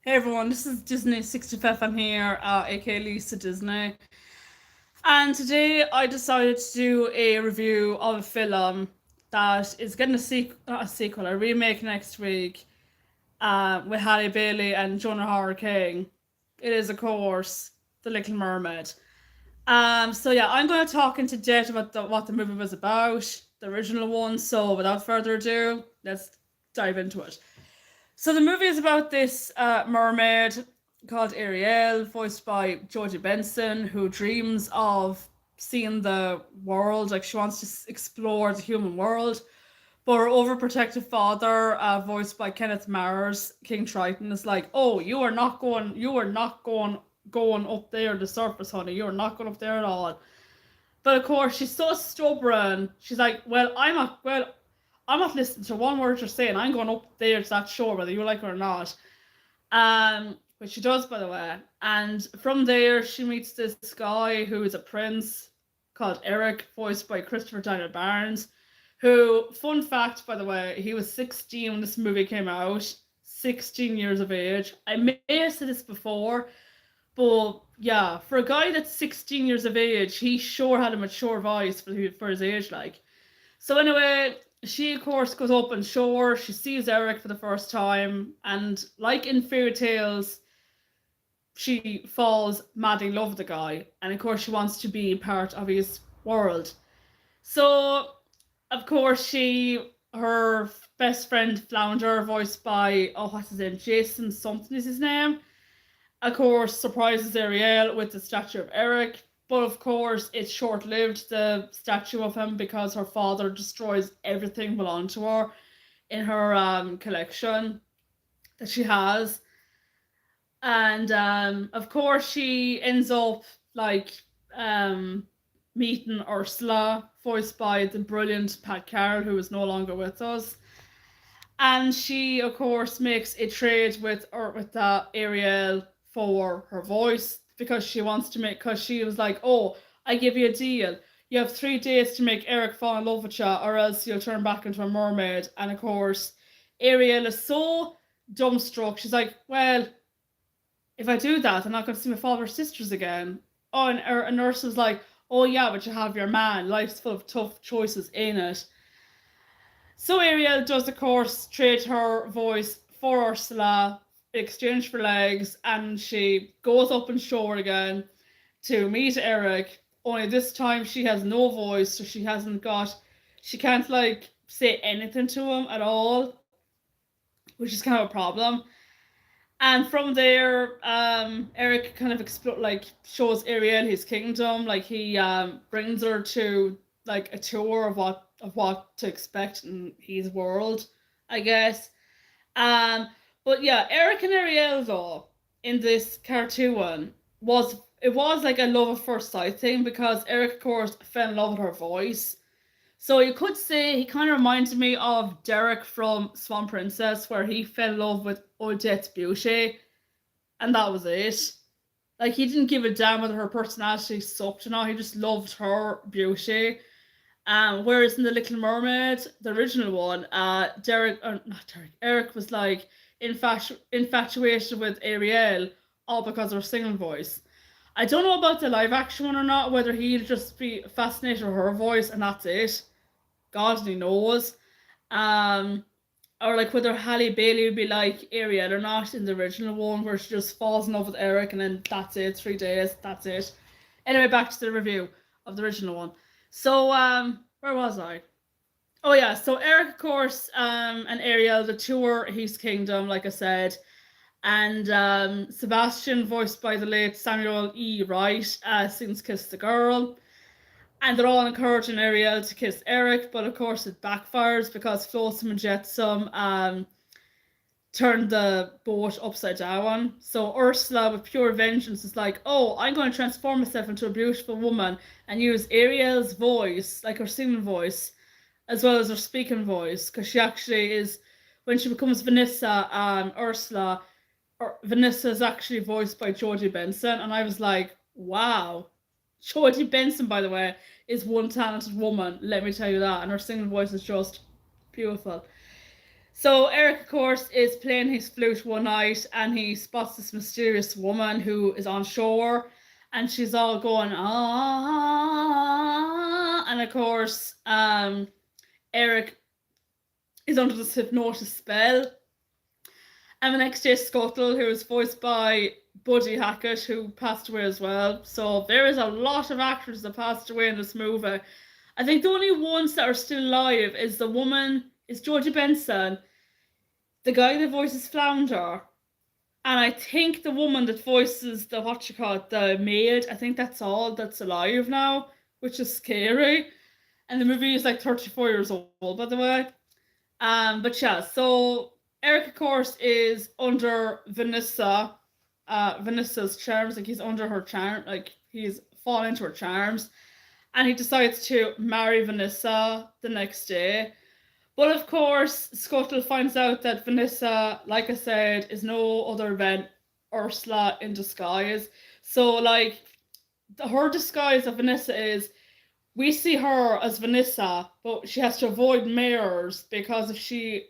Hey everyone, this is Disney 65. I'm here, aka Lisa Disney. And today I decided to do a review of a film that is getting a remake next week with Halle Bailey and Jonah Howard King. It is, of course, The Little Mermaid. So yeah, I'm going to talk into depth about what the movie was about, the original one. So without further ado, let's dive into it. So the movie is about this mermaid called Ariel, voiced by Jodie Benson, who dreams of seeing the world. Like she wants to explore the human world. But her overprotective father, voiced by Kenneth Mars, King Triton, is like, "Oh, you are not going up there the surface, honey. You are not going up there at all." But of course, she's so stubborn. She's like, I'm not listening to one word you're saying. I'm going up there to that shore, whether you like it or not. Which she does, by the way. And from there, she meets this guy who is a prince called Eric, voiced by Christopher Daniel Barnes. Who, fun fact, by the way, he was 16 when this movie came out. 16 years of age. I may have said this before, but yeah, for a guy that's 16 years of age, he sure had a mature voice for his age, like. So anyway, she of course goes up on shore. She sees Eric for the first time, and like in fairy tales, she falls madly in love with the guy, and of course she wants to be part of his world. So of course her best friend Flounder, voiced by what's his name, Jason something is his name, of course, surprises Ariel with the statue of Eric, but of course, it's short lived, the statue of him, because her father destroys everything belonging to her in her collection that she has. And of course, she ends up like um, meeting Ursula, voiced by the brilliant Pat Carroll, who is no longer with us. And she, of course, makes a trade with Ariel for her voice because she wants to make. Because she was like, "Oh, I give you a deal. You have 3 days to make Eric fall in love with you, or else you'll turn back into a mermaid." And of course, Ariel is so dumbstruck. She's like, "Well, if I do that, I'm not going to see my father's sisters again." Oh, and Nurse was like, "Oh yeah, but you have your man. Life's full of tough choices, ain't it?" So Ariel does, of course, trade her voice for Ursula in exchange for legs, and she goes up and shore again to meet Eric. Only this time she has no voice, so she can't like say anything to him at all, which is kind of a problem. And from there, Eric kind of shows Ariel his kingdom. Like he brings her to like a tour of what to expect in his world, I guess. Um, but yeah, Eric and Ariel though in this cartoon was like a love at first sight thing because Eric of course fell in love with her voice. So you could say he kind of reminded me of Derek from Swan Princess, where he fell in love with Odette Beauty, and that was it. Like he didn't give a damn whether her personality sucked or not. He just loved her beauty. Whereas in the Little Mermaid, the original one, Eric was like infatuated with Ariel, all because of her singing voice. I don't know about the live action one or not, whether he'd just be fascinated with her voice and that's it. God only knows. Um, or like whether Halle Bailey would be like Ariel or not in the original one, where she just falls in love with Eric and then that's it, 3 days, that's it. Anyway, back to the review of the original one. So, where was I? Oh yeah, so Eric, of course, and Ariel, the tour his kingdom, like I said, and Sebastian, voiced by the late Samuel E. Wright, sings "Kiss the Girl." And they're all encouraging Ariel to kiss Eric, but of course it backfires because Flotsam and Jetsam turned the boat upside down. So Ursula, with pure vengeance, is like, "Oh, I'm going to transform myself into a beautiful woman and use Ariel's voice, like her singing voice, as well as her speaking voice, because she actually is, when she becomes Vanessa, Ursula, Vanessa is actually voiced by Jodie Benson." And I was like, wow. Jodie Benson, by the way, is one talented woman, let me tell you that. And her singing voice is just beautiful. So Eric, of course, is playing his flute one night and he spots this mysterious woman who is on shore and she's all going, ah, and of course, Eric is under this hypnosis spell. And the next day, Scuttle, who is voiced by Buddy Hackett, who passed away as well. So there is a lot of actors that passed away in this movie. I think the only ones that are still alive is the woman, is Georgie Benson, the guy that voices Flounder, and I think the woman that voices the what you call it, the maid. I think that's all that's alive now, which is scary. And the movie is like 34 years old, by the way. But yeah, so Eric, of course, is under Vanessa's charms. Like he's under her charm, like he's fallen into her charms, and he decides to marry Vanessa the next day. But of course, Scuttle finds out that Vanessa, like I said, is no other than Ursula in disguise. So, like, her disguise of Vanessa is we see her as Vanessa, but she has to avoid mirrors because if she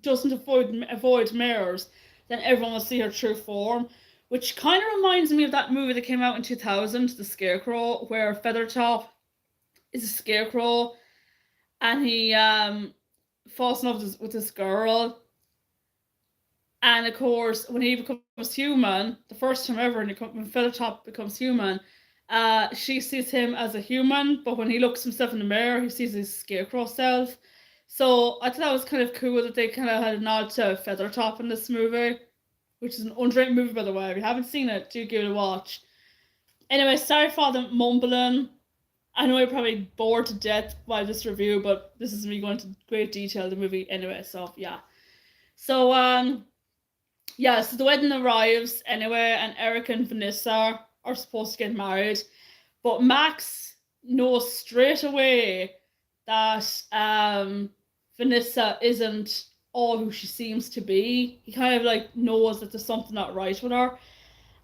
doesn't avoid mirrors, then everyone will see her true form. Which kind of reminds me of that movie that came out in 2000, The Scarecrow, where Feathertop is a scarecrow and he falls in love with this girl. And of course, when he becomes human, the first time ever, when Feathertop becomes human, she sees him as a human, but when he looks himself in the mirror, he sees his scarecrow self. So I thought that was kind of cool that they kind of had a nod to Feathertop in this movie, which is an underrated movie, by the way. If you haven't seen it, do give it a watch. Anyway, sorry for all the mumbling. I know you're probably bored to death by this review, but this is me going into great detail of the movie anyway, so yeah. So yeah, so the wedding arrives anyway, and Eric and Vanessa are supposed to get married. But Max knows straight away that Vanessa isn't all who she seems to be. He kind of like knows that there's something not right with her.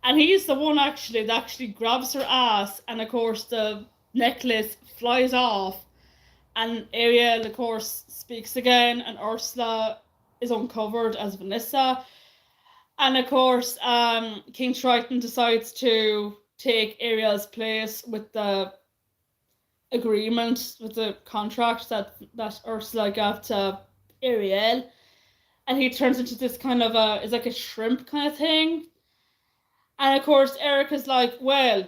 And he's the one actually that actually grabs her ass, and of course the necklace flies off, and Ariel of course speaks again, and Ursula is uncovered as Vanessa. And of course, King Triton decides to take Ariel's place with the agreement, with the contract that Ursula gave to Ariel. And he turns into this kind of it's like a shrimp kind of thing. And of course, Eric is like, well,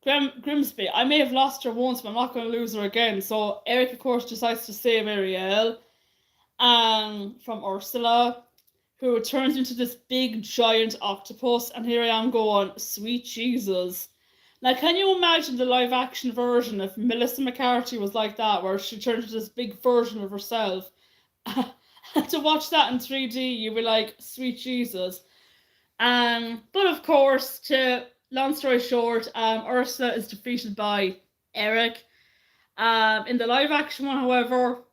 Grimsby, I may have lost her once, but I'm not going to lose her again. So Eric, of course, decides to save Ariel from Ursula, who turns into this big giant octopus. And here I am going, sweet Jesus. Now, can you imagine the live action version if Melissa McCarthy was like that, where she turned into this big version of herself? To watch that in 3D, you'd be like, sweet Jesus. But of course, to long story short, Ursula is defeated by Eric. In the live action one, however,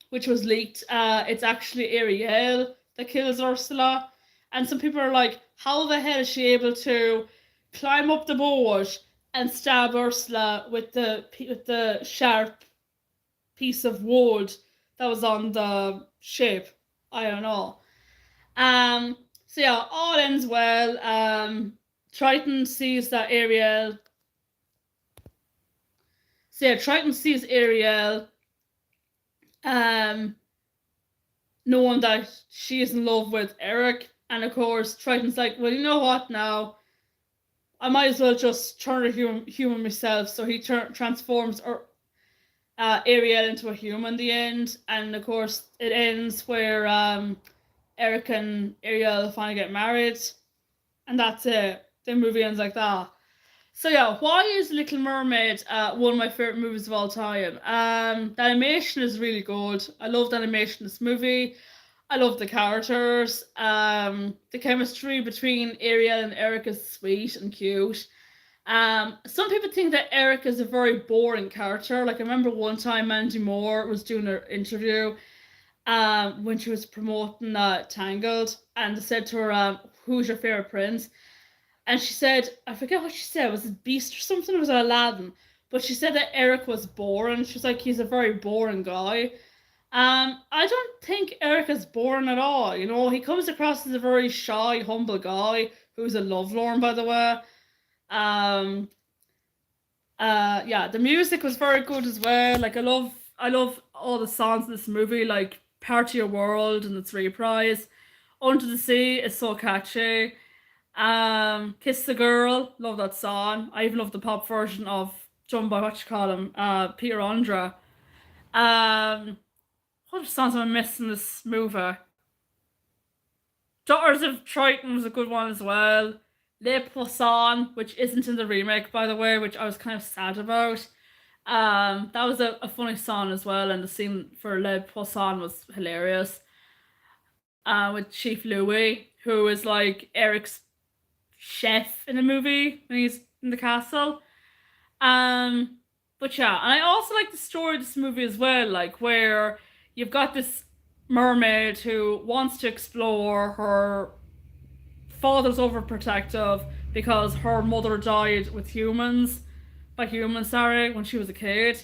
which was leaked, it's actually Ariel that kills Ursula. And some people are like, how the hell is she able to climb up the boat and stab Ursula with the sharp piece of wood that was on the ship? I don't know. So yeah, all ends well. Triton sees that Ariel. So yeah, Triton sees Ariel. Knowing that she is in love with Eric, and of course Triton's like, well, you know what now? I might as well just turn a human myself. So he transforms Ariel into a human in the end, and of course it ends where Eric and Ariel finally get married, and that's it. The movie ends like that. So yeah, why is Little Mermaid one of my favorite movies of all time? The animation is really good. I love the animation in this movie. I love the characters. The chemistry between Ariel and Eric is sweet and cute. Some people think that Eric is a very boring character. Like I remember one time Mandy Moore was doing an interview when she was promoting Tangled, and they said to her, "Who's your favorite prince?" And she said, I forget what she said. Was it Beast or something? Or was it Aladdin? But she said that Eric was boring. She was like, he's a very boring guy. I don't think Eric is boring at all. You know, he comes across as a very shy, humble guy who's a lovelorn, by the way. Um, yeah, the music was very good as well. Like I love all the songs in this movie, like Part of Your World and It's Reprise. Under the Sea is so catchy. Kiss the Girl, love that song. I even love the pop version of done by what you call him, Peter Andre. Um, what songs am I missing in this movie? Daughters of Triton was a good one as well. Le Poisson, which isn't in the remake, by the way, which I was kind of sad about. That was a funny song as well, and the scene for Le Poisson was hilarious. With Chief Louis, who is like Eric's chef in the movie when he's in the castle. Um, but yeah, and I also like the story of this movie as well, like where you've got this mermaid who wants to explore. Her father's overprotective because her mother died with humans, by humans, sorry, when she was a kid.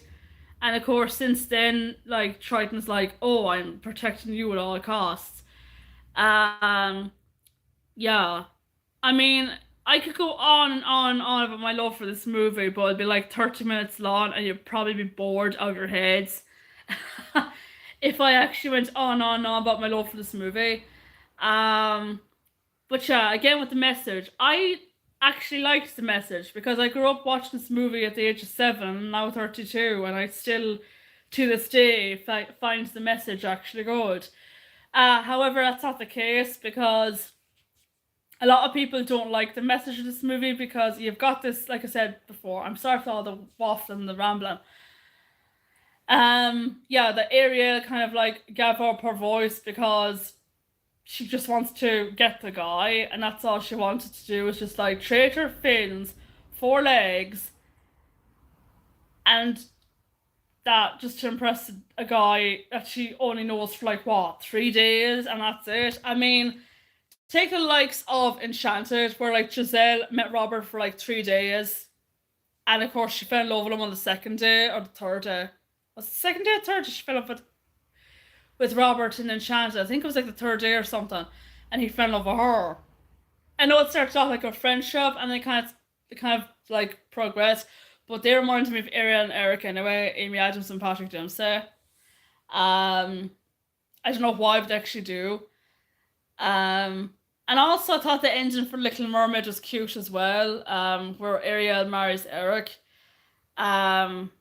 And of course, since then, like Triton's like, oh, I'm protecting you at all costs. Um, yeah, I mean, I could go on and on and on about my love for this movie, but it'd be like 30 minutes long and you'd probably be bored out of your heads if I actually went on and on about my love for this movie. Um, but yeah, again with the message, I actually liked the message because I grew up watching this movie at the age of 7, now 32, and I still, to this day, find the message actually good. However, that's not the case because a lot of people don't like the message of this movie because you've got this, like I said before, I'm sorry for all the waffling and the rambling. Yeah, the Ariel kind of like gave up her voice because she just wants to get the guy, and that's all she wanted to do was just like trade her fins, 4 legs, and that just to impress a guy that she only knows for like what, 3 days, and that's it. I mean, take the likes of Enchanted, where like Giselle met Robert for like 3 days, and of course she fell in love with him on the second day or the third day. Was it the second day or third day she fell in love with Robert in Enchanted? I think it was like the third day or something, and he fell in love with her. I know it starts off like a friendship, and they kind of like progress, but they reminded me of Ariel and Eric anyway, Amy Adams and Patrick Dempsey. I don't know why, but they actually do. And also I thought the ending for Little Mermaid was cute as well, where Ariel marries Eric. Um,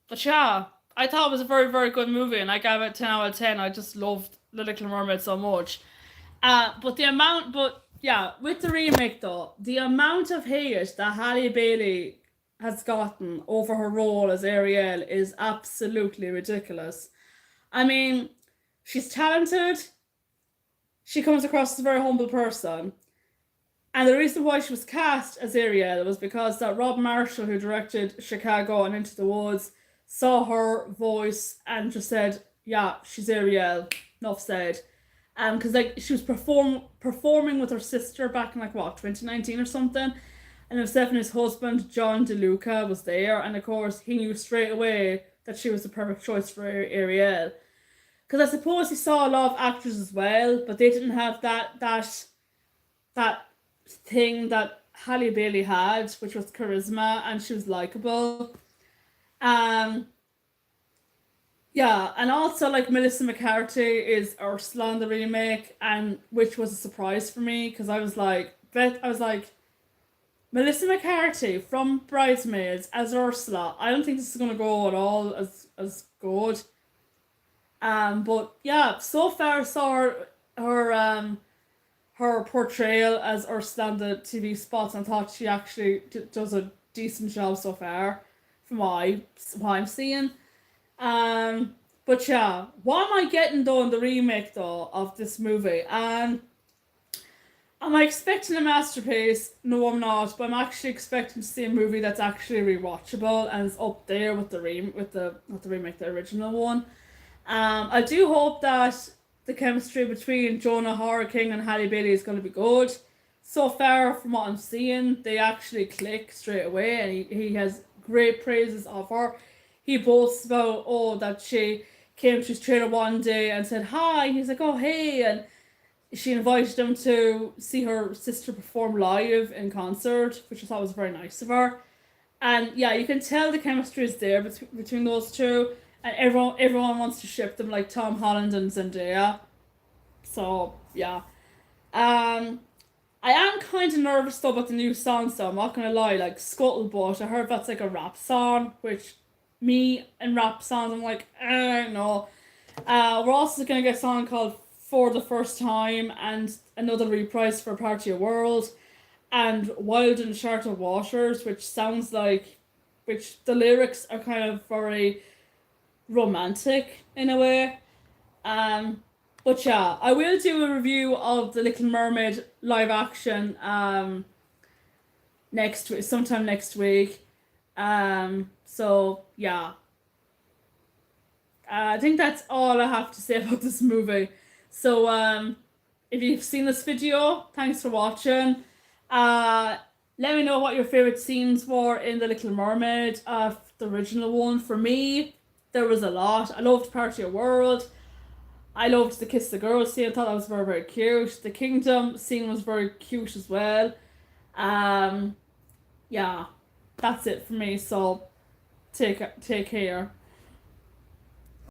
but yeah, I thought it was a very, very good movie, and I gave it 10 out of 10. I just loved The Little Mermaid so much. But yeah, with the remake though, the amount of hate that Halle Bailey has gotten over her role as Ariel is absolutely ridiculous. I mean, she's talented, she comes across as a very humble person. And the reason why she was cast as Ariel was because that Rob Marshall, who directed Chicago and Into the Woods, saw her voice and just said, "Yeah, she's Ariel." Enough said. Because like she was performing with her sister back in like what 2019 or something, and himself and his husband John DeLuca was there, and of course he knew straight away that she was the perfect choice for Ariel. Because I suppose he saw a lot of actors as well, but they didn't have that thing that Halle Bailey had, which was charisma, and she was likable. Um, yeah, and also like Melissa McCarthy is Ursula in the remake, and which was a surprise for me because I was like, Melissa McCarthy from Bridesmaids as Ursula. I don't think this is gonna go at all as good. But yeah, so far saw her portrayal as Ursula on the TV spots, and thought she actually does a decent job so far, from what I'm seeing. But yeah, what am I getting though in the remake though of this movie? Am I expecting a masterpiece? No, I'm not. But I'm actually expecting to see a movie that's actually rewatchable and is up there with the not the remake, the original one. I do hope that the chemistry between Jonah King and Halle Bailey is going to be good. So far, from what I'm seeing, they actually click straight away, and he has great praises of her. He boasts about, oh, that she came to his trailer one day and said hi. He's like, oh hey, and she invited him to see her sister perform live in concert, which I thought was very nice of her. And yeah, you can tell the chemistry is there between those two, and everyone wants to ship them like Tom Holland and Zendaya. So yeah, um, I am kind of nervous though about the new songs though. I'm not gonna lie, like Scuttlebutt. I heard that's like a rap song, which me and rap songs, I'm like, no. We're also gonna get a song called For the First Time and another reprise for Part of Your World and Wild and Uncharted Waters, which sounds like, which the lyrics are kind of very romantic in a way. Um, but yeah, I will do a review of the Little Mermaid live action next week, sometime next week. So yeah, I think that's all I have to say about this movie. So if you've seen this video, thanks for watching. Uh, Let me know what your favorite scenes were in The Little Mermaid, the original one. For me, there was a lot. I loved Part of Your World. I loved the Kiss the Girl scene. I thought that was very, very cute. The Kingdom scene was very cute as well. Um, yeah, that's it for me. So take care.